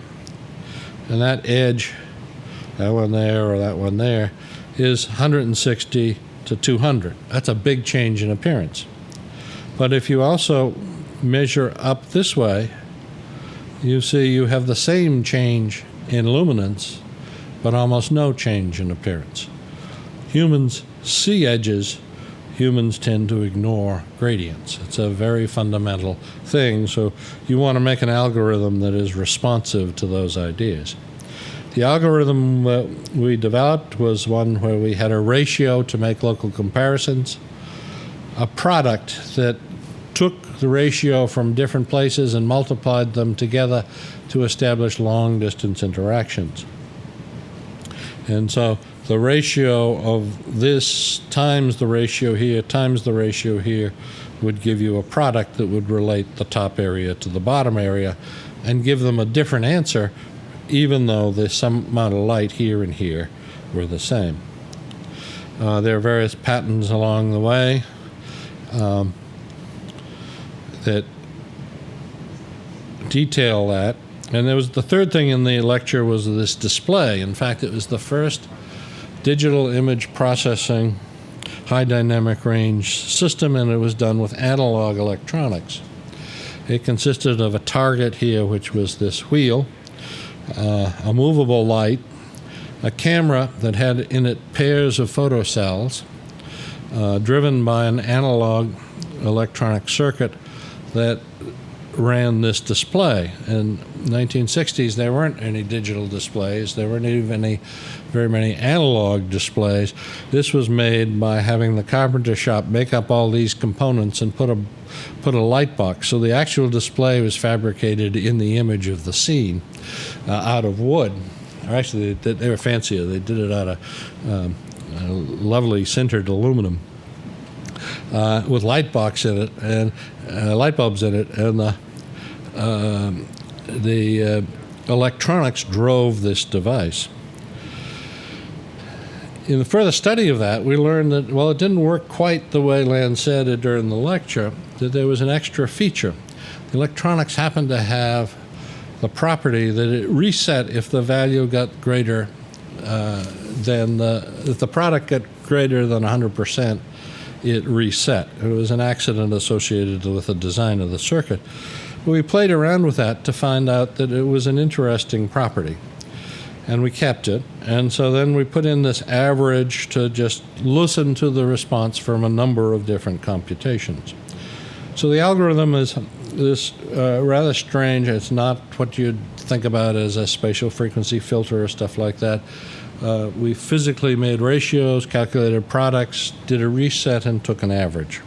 and that edge, that one there or that one there, is 160 to 200. That's a big change in appearance. But if you also measure up this way, you see you have the same change in luminance, but almost no change in appearance. Humans see edges. Humans tend to ignore gradients. It's a very fundamental thing, so you want to make an algorithm that is responsive to those ideas. The algorithm that we developed was one where we had a ratio to make local comparisons, a product that took the ratio from different places and multiplied them together to establish long-distance interactions. And so the ratio of this times the ratio here times the ratio here would give you a product that would relate the top area to the bottom area and give them a different answer, even though there's some amount of light here and here were the same. There are various patterns along the way that detail that. And there was the third thing in the lecture was this display. In fact, it was the first digital image processing high dynamic range system, and it was done with analog electronics. It consisted of a target here, which was this wheel, a movable light, a camera that had in it pairs of photocells driven by an analog electronic circuit that ran this display. In the 1960s, there weren't any digital displays. There weren't even very many analog displays. This was made by having the carpenter shop make up all these components and put a light box. So the actual display was fabricated in the image of the scene out of wood. Or actually, they were fancier. They did it out of lovely sintered aluminum with light bulbs in it, and the electronics drove this device. In the further study of that, we learned that, well, it didn't work quite the way Lan said during the lecture, that there was an extra feature. The electronics happened to have the property that it reset if the value got greater if the product got greater than 100%, it reset. It was an accident associated with the design of the circuit. We played around with that to find out that it was an interesting property, and we kept it. And so then we put in this average to just listen to the response from a number of different computations. So the algorithm is this rather strange. It's not what you'd think about as a spatial frequency filter or stuff like that. We physically made ratios, calculated products, did a reset, and took an average.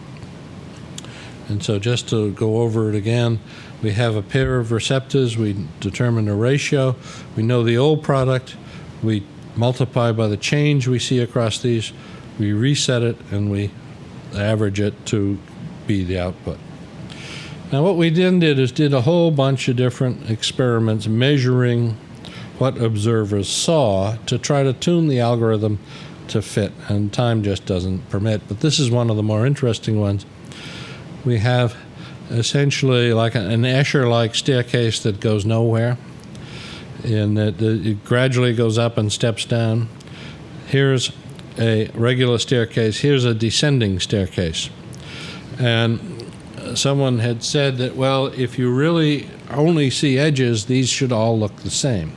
And so just to go over it again, we have a pair of receptors. We determine a ratio. We know the old product. We multiply by the change we see across these. We reset it, and we average it to be the output. Now what we then did a whole bunch of different experiments measuring what observers saw to try to tune the algorithm to fit, and time just doesn't permit. But this is one of the more interesting ones. We have essentially like an Escher-like staircase that goes nowhere, and it gradually goes up and steps down. Here's a regular staircase. Here's a descending staircase. And someone had said that, well, if you really only see edges, these should all look the same.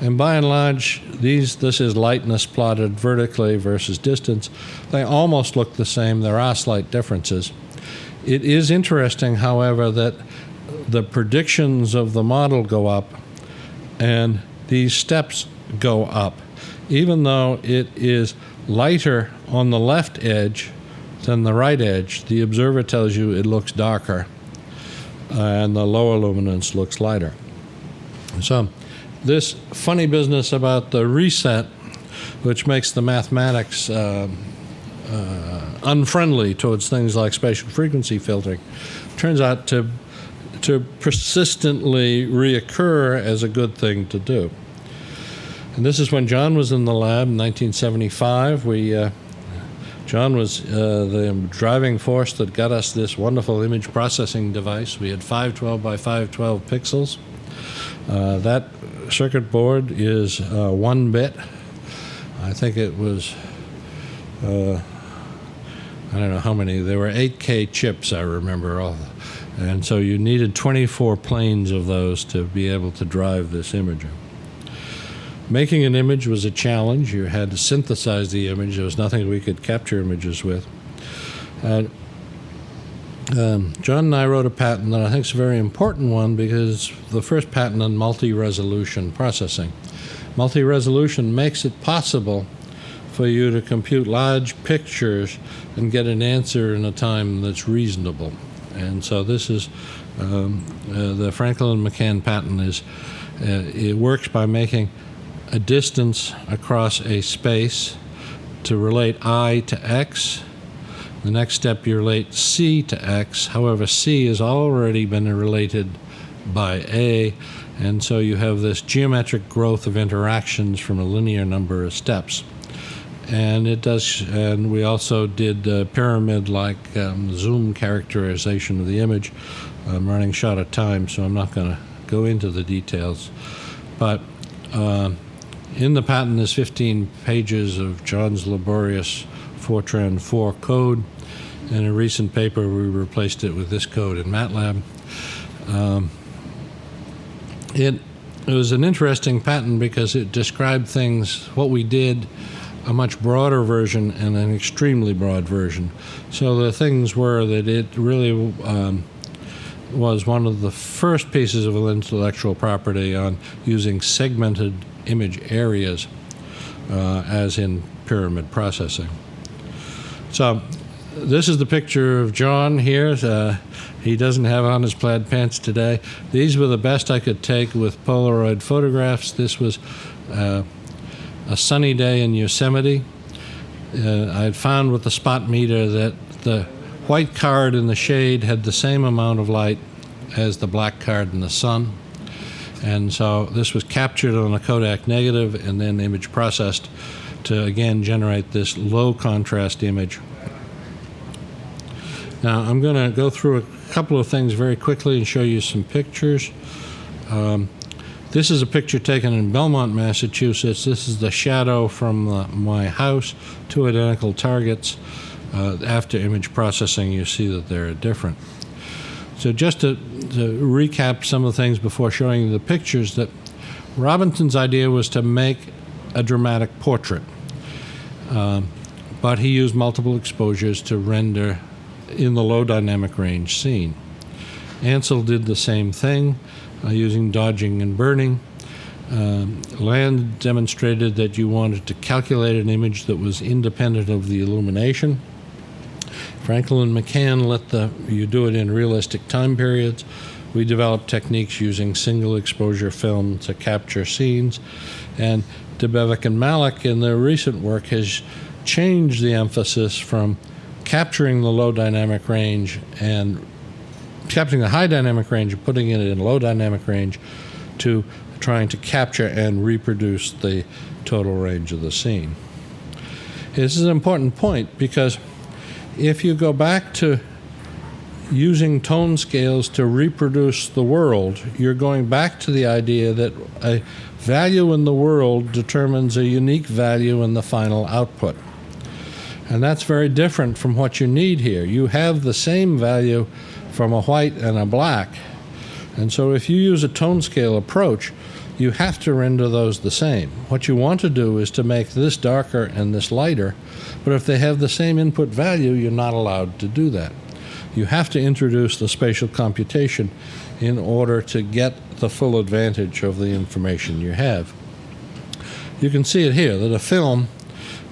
And by and large, this is lightness plotted vertically versus distance. They almost look the same. There are slight differences. It is interesting, however, that the predictions of the model go up and these steps go up. Even though it is lighter on the left edge than the right edge, the observer tells you it looks darker and the lower luminance looks lighter. So this funny business about the reset, which makes the mathematics unfriendly towards things like spatial frequency filtering, turns out to persistently reoccur as a good thing to do. And this is when John was in the lab in 1975. John was the driving force that got us this wonderful image processing device. We had 512 by 512 pixels. That circuit board is 1 bit. I think it was, I don't know how many. There were 8K chips, I remember all. And so you needed 24 planes of those to be able to drive this imager. Making an image was a challenge. You had to synthesize the image. There was nothing we could capture images with. John and I wrote a patent that I think is a very important one because the first patent on multi-resolution processing. Multi-resolution makes it possible for you to compute large pictures and get an answer in a time that's reasonable. And so this is the Franklin McCann patent it works by making a distance across a space to relate I to X. The next step, you relate C to X. However, C has already been related by A, and so you have this geometric growth of interactions from a linear number of steps. And it does, and we also did pyramid-like zoom characterization of the image. I'm running short of time, so I'm not going to go into the details. But in the patent, there's 15 pages of John's laborious Fortran 4 code. In a recent paper, we replaced it with this code in MATLAB. It was an interesting patent because it described things, what we did, a much broader version and an extremely broad version. So the things were that it really was one of the first pieces of intellectual property on using segmented image areas as in pyramid processing. So this is the picture of John here. He doesn't have on his plaid pants today. These were the best I could take with Polaroid photographs. This was a sunny day in Yosemite. I had found with the spot meter that the white card in the shade had the same amount of light as the black card in the sun. And so this was captured on a Kodak negative and then image processed to again generate this low contrast image. Now I'm going to go through a couple of things very quickly and show you some pictures. This is a picture taken in Belmont, Massachusetts. This is the shadow from my house, two identical targets. After image processing, you see that they're different. So just to recap some of the things before showing you the pictures, that Robinson's idea was to make a dramatic portrait, but he used multiple exposures to render in the low dynamic range scene. Ansel did the same thing using dodging and burning. Land demonstrated that you wanted to calculate an image that was independent of the illumination. Franklin and McCann let you do it in realistic time periods. We developed techniques using single exposure film to capture scenes. And Debevik and Malik in their recent work has changed the emphasis from capturing the low dynamic range and capturing the high dynamic range and putting it in low dynamic range to trying to capture and reproduce the total range of the scene. This is an important point because if you go back to using tone scales to reproduce the world, you're going back to the idea that a value in the world determines a unique value in the final output. And that's very different from what you need here. You have the same value from a white and a black. And so if you use a tone scale approach, you have to render those the same. What you want to do is to make this darker and this lighter, but if they have the same input value, you're not allowed to do that. You have to introduce the spatial computation in order to get the full advantage of the information you have. You can see it here, that a film,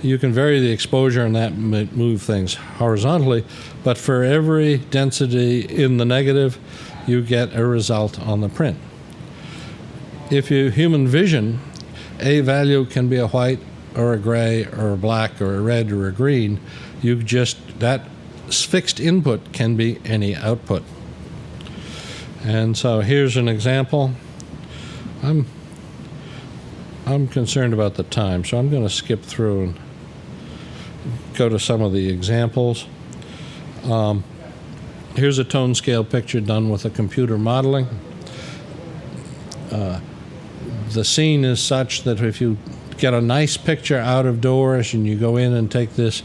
you can vary the exposure and that move things horizontally, but for every density in the negative, you get a result on the print. If you human vision, a value can be a white or a gray or a black or a red or a green. That fixed input can be any output. And so here's an example. I'm concerned about the time, so I'm going to skip through and go to some of the examples. Here's a tone scale picture done with a computer modeling. The scene is such that if you get a nice picture out of doors and you go in and take this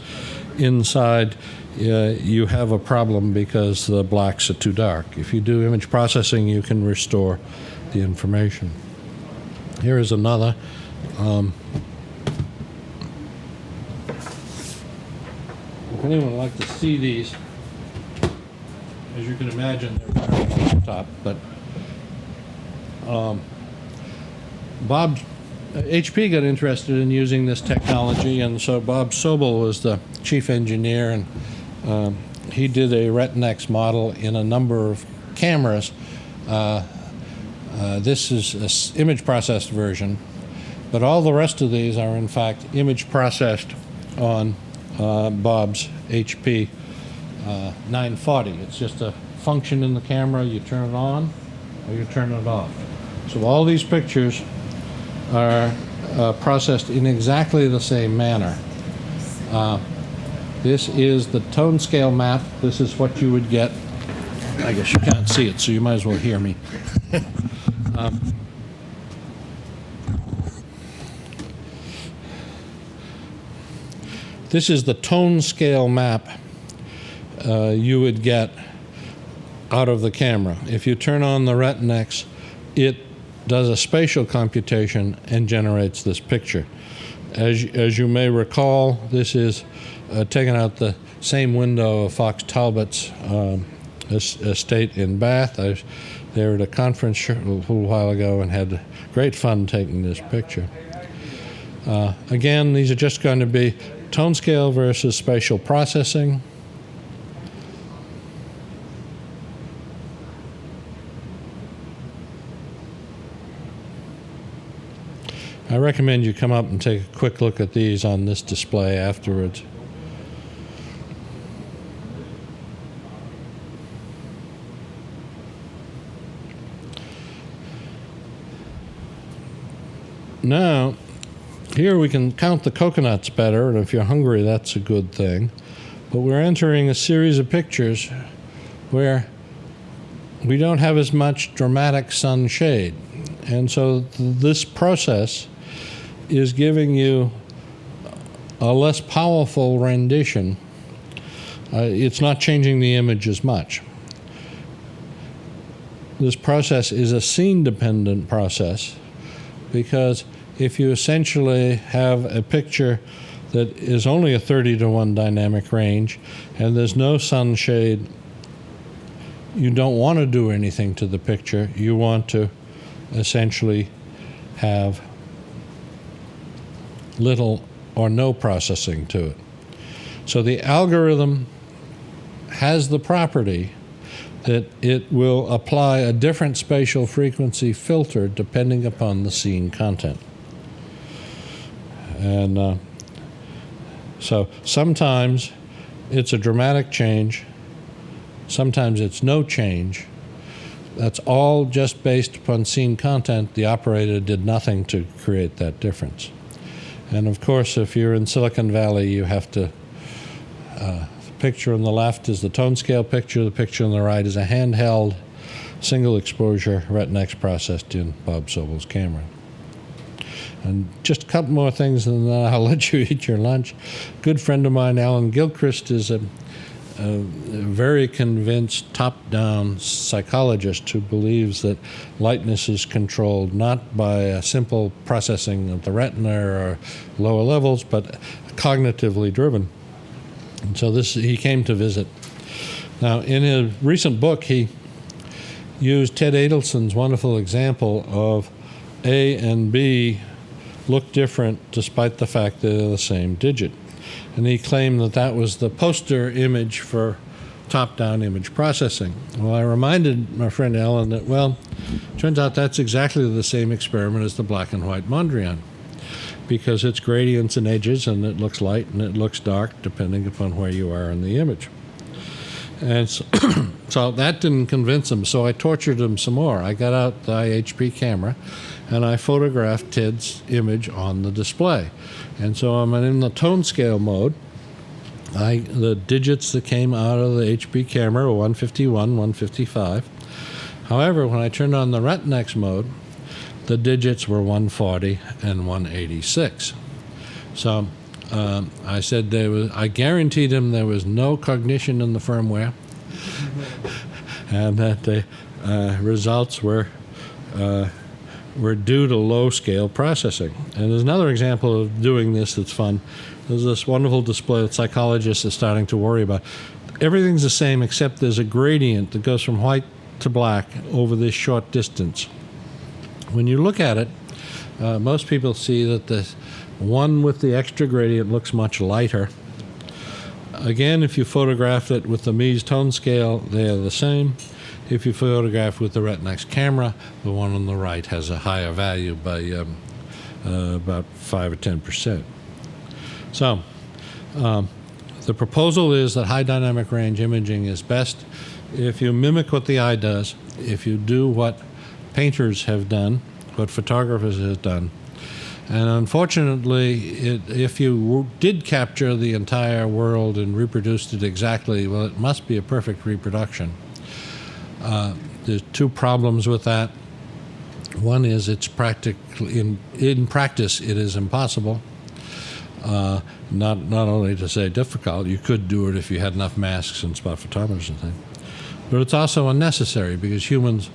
inside, you have a problem because the blacks are too dark. If you do image processing, you can restore the information. Here is another. If anyone would like to see these, as you can imagine, they're on the laptop, but HP got interested in using this technology, and so Bob Sobel was the chief engineer, and he did a Retinex model in a number of cameras. This is an image processed version, but all the rest of these are in fact image processed on Bob's HP 940. It's just a function in the camera. You turn it on or you turn it off. So all these pictures are processed in exactly the same manner. This is the tone scale map. This is what you would get. I guess you can't see it, so you might as well hear me. This is the tone scale map you would get out of the camera. If you turn on the Retinex, it does a spatial computation and generates this picture. As you may recall, this is taken out the same window of Fox Talbot's estate in Bath. I was there at a conference a little while ago and had great fun taking this picture. Again, these are just going to be tone scale versus spatial processing. I recommend you come up and take a quick look at these on this display afterwards. Now, here we can count the coconuts better, and if you're hungry, that's a good thing. But we're entering a series of pictures where we don't have as much dramatic sun shade. And so this process is giving you a less powerful rendition. It's not changing the image as much. This process is a scene-dependent process, because if you essentially have a picture that is only a 30-to-1 dynamic range and there's no sun shade, you don't want to do anything to the picture. You want to essentially have little or no processing to it. So the algorithm has the property that it will apply a different spatial frequency filter depending upon the scene content. And so sometimes it's a dramatic change, sometimes it's no change. That's all just based upon scene content. The operator did nothing to create that difference. And of course, if you're in Silicon Valley, you have to, the picture on the left is the tone scale picture, the picture on the right is a handheld, single exposure Retinex processed in Bob Sobel's camera. And just a couple more things and then I'll let you eat your lunch. A good friend of mine, Alan Gilchrist, is a very convinced top-down psychologist who believes that lightness is controlled not by a simple processing of the retina or lower levels, but cognitively driven. And so he came to visit. Now, in a recent book, he used Ted Adelson's wonderful example of A and B look different despite the fact that they're the same digit. And he claimed that that was the poster image for top-down image processing. Well, I reminded my friend Alan that, well, turns out that's exactly the same experiment as the black and white Mondrian, because it's gradients and edges, and it looks light and it looks dark depending upon where you are in the image. And so that didn't convince him, so I tortured him some more. I got out the IHP camera and I photographed Ted's image on the display. And so I'm in the tone scale mode. The digits that came out of the HP camera were 151, 155. However, when I turned on the Retinex mode, the digits were 140 and 186. So I said I guaranteed him there was no cognition in the firmware, and that the results were due to low-scale processing. And there's another example of doing this that's fun. There's this wonderful display that psychologists are starting to worry about. Everything's the same except there's a gradient that goes from white to black over this short distance. When you look at it, most people see that the one with the extra gradient looks much lighter. Again, if you photographed it with the Mies tone scale, they are the same. If you photograph with the Retinex camera, the one on the right has a higher value by about 5 or 10%. So the proposal is that high dynamic range imaging is best if you mimic what the eye does, if you do what painters have done, what photographers have done. And unfortunately, if you did capture the entire world and reproduced it exactly, well, it must be a perfect reproduction. There's two problems with that. One is it's practically, in practice, it is impossible. Not only to say difficult, you could do it if you had enough masks and spot photometers and things, but it's also unnecessary because humans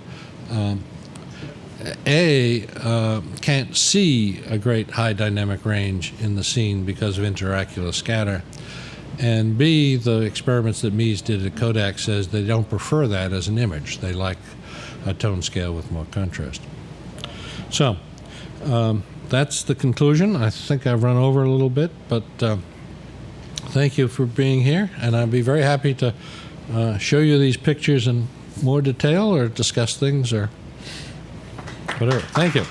can't see a great high dynamic range in the scene because of interacular scatter, And B, the experiments that Mies did at Kodak says they don't prefer that as an image. They like a tone scale with more contrast. So that's the conclusion. I think I've run over a little bit, but thank you for being here, and I'd be very happy to show you these pictures in more detail or discuss things or whatever. Thank you.